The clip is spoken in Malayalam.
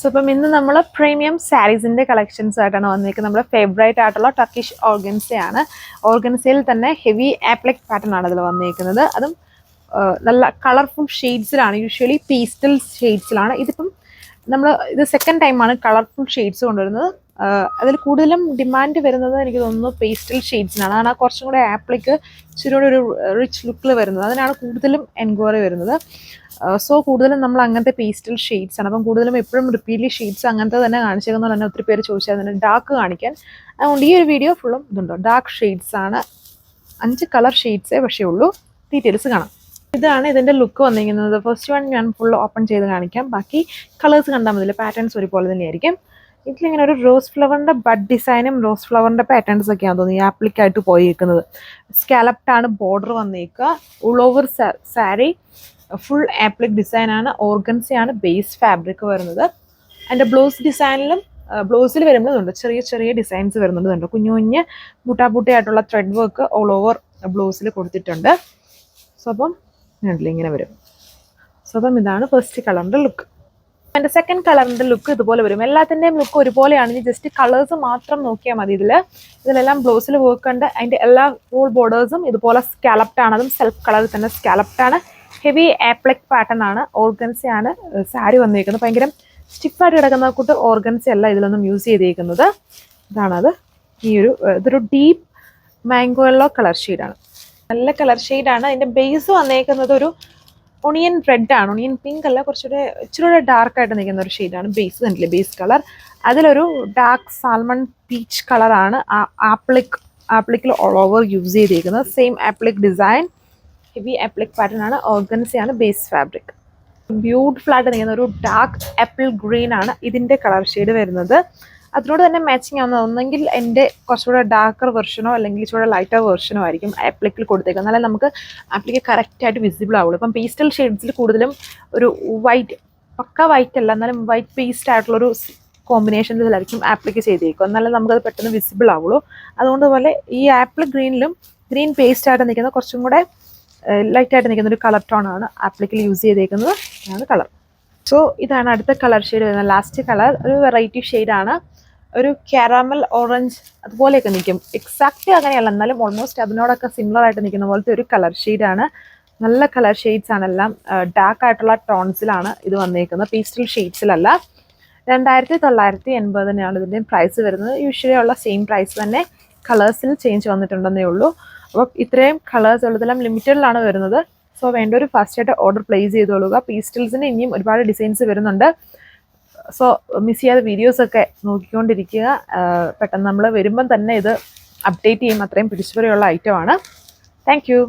സോ അപ്പം ഇന്ന് നമ്മൾ പ്രീമിയം സാരീസിൻ്റെ കളക്ഷൻസ് ആയിട്ടാണ് വന്നിരിക്കുന്നത്. നമ്മുടെ ഫേവറേറ്റ് ആയിട്ടുള്ള ടർക്കിഷ് ഓർഗൻസയാണ്. ഓർഗൻസയിൽ തന്നെ ഹെവി ആപ്ലിക് പാറ്റേൺ ആണ് അതിൽ വന്നിരിക്കുന്നത്. അതും നല്ല കളർഫുൾ ഷെയ്ഡ്സിലാണ്, യൂഷ്വലി പീസ്റ്റൽ ഷെയ്ഡ്സിലാണ്. നമ്മൾ ഇത് സെക്കൻഡ് ടൈമാണ് കളർഫുൾ ഷെയ്ഡ്സ് കൊണ്ടുവരുന്നത്. അതിൽ കൂടുതലും ഡിമാൻഡ് വരുന്നത് എനിക്ക് തോന്നുന്നു പേസ്റ്റൽ ഷെയ്ഡ്സിനാണ്. അതാണ് കുറച്ചും കൂടെ ആപ്ലിക്ക് ഇച്ചിരി കൂടെ ഒരു റിച്ച് ലുക്കിൽ വരുന്നത്. അതിനാണ് കൂടുതലും എൻക്വയറി വരുന്നത്. സോ കൂടുതലും നമ്മൾ അങ്ങനത്തെ പേസ്റ്റൽ ഷെയ്ഡ്സ് ആണ്. അപ്പം കൂടുതലും എപ്പോഴും റിപ്പീറ്റ്ലി ഷെയ്ഡ്സ് അങ്ങനത്തെ തന്നെ കാണിച്ചേക്കുന്നത് തന്നെ ഒത്തിരി പേര് ചോദിച്ചാൽ ഡാർക്ക് കാണിക്കാൻ. അതുകൊണ്ട് ഈ ഒരു വീഡിയോ ഫുള്ളും ഇതുണ്ടോ ഡാർക്ക് ഷെയ്ഡ്സ് ആണ്. 5 കളർ ഷെയ്ഡ്സേ പക്ഷേ ഉള്ളൂ. ഡീറ്റെയിൽസ് കാണാം. ഇതാണ് ഇതിൻ്റെ ലുക്ക് വന്നിരിക്കുന്നത്. ഫസ്റ്റ് വൺ ഞാൻ ഫുൾ ഓപ്പൺ ചെയ്ത് കാണിക്കാം. ബാക്കി കളേഴ്സ് കണ്ടാൽ മതി, പാറ്റേൺസ് ഒരുപോലെ തന്നെയായിരിക്കും. ഇതിലിങ്ങനെ ഒരു റോസ് ഫ്ലവറിൻ്റെ ബഡ് ഡിസൈനും റോസ് ഫ്ലവറിൻ്റെ പാറ്റേൺസ് ഒക്കെയാണ് തോന്നുന്നു ഈ ആപ്ലിക്കായിട്ട് പോയിരിക്കുന്നത്. സ്കാലപ്റ്റാണ് ബോർഡർ വന്നേക്കുക. All over sari full applique ഡിസൈനാണ്. ഓർഗൻസയാണ് ബേസ് ഫാബ്രിക് വരുന്നത്. അതിൻ്റെ ബ്ലൗസിൽ വരുമ്പോഴുണ്ട് ചെറിയ ചെറിയ ഡിസൈൻസ് വരുന്നുണ്ട്. കുഞ്ഞു കുഞ്ഞ് ബൂട്ടാബൂട്ടയായിട്ടുള്ള ത്രെഡ് വർക്ക് ഓൾ ഓവർ ബ്ലൗസിൽ കൊടുത്തിട്ടുണ്ട്. സോ അപ്പം ഇങ്ങനെ വരും. സോ അപ്പം ഇതാണ് ഫസ്റ്റ് കളറിൻ്റെ ലുക്ക്. അതിൻ്റെ സെക്കൻഡ് കളറിൻ്റെ ലുക്ക് ഇതുപോലെ വരും. എല്ലാത്തിൻ്റെയും ലുക്ക് ഒരുപോലെയാണ്. ഇനി ജസ്റ്റ് കളേഴ്സ് മാത്രം നോക്കിയാൽ മതി. ഇതിലെല്ലാം ബ്ലൗസിൽ വർക്ക് ഉണ്ട്. അതിൻ്റെ എല്ലാ ഫുൾ ബോർഡേഴ്സും ഇതുപോലെ സ്കാലപ്ഡ് ആണ്. അതും സെൽഫ് കളറിൽ തന്നെ സ്കാലപ്ഡ് ആണ്. ഹെവി ആപ്ലിക് പാറ്റേൺ ആണ്. ഓർഗൻസയാണ് സാരി വന്നിരിക്കുന്നത്. ഭയങ്കര സ്റ്റിഫായിട്ട് കിടക്കുന്ന കൂട്ട് ഓർഗൻസ അല്ല ഇതിലൊന്നും യൂസ് ചെയ്തിരിക്കുന്നത്. ഇതാണത്. ഇതൊരു ഡീപ്പ് മാംഗോ യെല്ലോ കളർ ഷെയ്ഡാണ്. നല്ല കളർ ഷെയ്ഡാണ്. അതിൻ്റെ ബേസ് വന്നേക്കുന്നത് ഒരു ഒണിയൻ റെഡ് ആണ്. ഒണിയൻ പിങ്ക് അല്ല, ഇച്ചിരി ഡാർക്കായിട്ട് നിൽക്കുന്ന ഒരു ഷെയ്ഡാണ് ബേസ്. കണ്ടില്ലേ ബേസ് കളർ. അതിലൊരു ഡാർക്ക് സാൽമൺ പീച്ച് കളറാണ് ആപ്ലിക്കിൽ ഓൾ ഓവർ യൂസ് ചെയ്തിരിക്കുന്നത്. Same appliqué design, heavy appliqué pattern ആണ്. ഓർഗൻസയാണ് ബേസ് ഫാബ്രിക്. ബ്യൂട്ടിഫുൾ ആയിട്ട് നിൽക്കുന്ന ഒരു ഡാർക്ക് ആപ്പിൾ ഗ്രീൻ ആണ് ഇതിൻ്റെ കളർ ഷെയ്ഡ് വരുന്നത്. അതിനോട് തന്നെ മാച്ചിങ് ആവുന്നത് ഒന്നെങ്കിൽ എൻ്റെ കുറച്ചുകൂടെ ഡാർക്കർ വെർഷനോ അല്ലെങ്കിൽ ഇച്ചിരി ലൈറ്റർ വെർഷനോ ആയിരിക്കും ആപ്ലിക്കിൽ കൊടുത്തേക്കുക. എന്നാലും നമുക്ക് ആപ്ലിക്ക് കറക്റ്റായിട്ട് വിസിബിൾ ആവുള്ളൂ. ഇപ്പം പേസ്റ്റൽ ഷെയ്ഡ്സിൽ കൂടുതലും ഒരു വൈറ്റ്, പക്ക വൈറ്റ് അല്ല എന്നാലും വൈറ്റ് പേസ്റ്റ് ആയിട്ടുള്ളൊരു കോമ്പിനേഷനിലായിരിക്കും ആപ്ലിക്ക് ചെയ്തേക്കുക. എന്നാലും നമുക്കത് പെട്ടെന്ന് വിസിബിൾ ആവുള്ളൂ. അതുകൊണ്ട് പോലെ ഈ ആപ്പിൾ ഗ്രീനിലും ഗ്രീൻ പേസ്റ്റ് ആയിട്ട് നിൽക്കുന്ന കുറച്ചും കൂടെ ലൈറ്റായിട്ട് നിൽക്കുന്ന ഒരു കളർ ടോൺ ആണ് ആപ്ലിക്കിൽ യൂസ് ചെയ്തേക്കുന്നത്. ഇതാണ് കളർ. സോ ഇതാണ് അടുത്ത കളർ ഷെയ്ഡ് വരുന്നത്. ലാസ്റ്റ് കളർ ഒരു വെറൈറ്റി ഷെയ്ഡാണ്. ഒരു കാരമൽ ഓറഞ്ച് അതുപോലെയൊക്കെ നിൽക്കും. എക്സാക്റ്റ് അങ്ങനെയല്ല, എന്നാലും ഓൾമോസ്റ്റ് അതിനോടൊക്കെ സിമിലർ ആയിട്ട് നിൽക്കുന്ന പോലത്തെ ഒരു കളർ ഷെയ്ഡാണ്. നല്ല കളർ ഷെയ്ഡ്സ് ആണ്. എല്ലാം ഡാർക്ക് ആയിട്ടുള്ള ടോൺസിലാണ് ഇത് വന്നേക്കുന്നത്, പേസ്റ്റൽ ഷെയ്ഡ്സിലല്ല. 2980 തന്നെയാണ് ഇതിൻ്റെ പ്രൈസ് വരുന്നത്. യൂഷ്വലി ഉള്ള സെയിം പ്രൈസ് തന്നെ, കളേഴ്സിൽ ചേഞ്ച് വന്നിട്ടുണ്ടെന്നേ ഉള്ളൂ. അപ്പോൾ ഇത്രയും കളേഴ്സ് ഉള്ളതെല്ലാം ലിമിറ്റഡിലാണ് വരുന്നത്. സോ വേണ്ടൊരു ഫസ്റ്റായിട്ട് ഓർഡർ പ്ലേസ് ചെയ്തോളുക. പീസ്റ്റൽസിന് ഇനിയും ഒരുപാട് ഡിസൈൻസ് വരുന്നുണ്ട്. സോ മിസ് ചെയ്യാതെ വീഡിയോസൊക്കെ നോക്കിക്കൊണ്ടിരിക്കുക. പെട്ടെന്ന് നമ്മൾ വരുമ്പം തന്നെ ഇത് അപ്ഡേറ്റ് ചെയ്യും. അത്രയും പിടിച്ചുപറിയുള്ള ഐറ്റമാണ്. Thank you.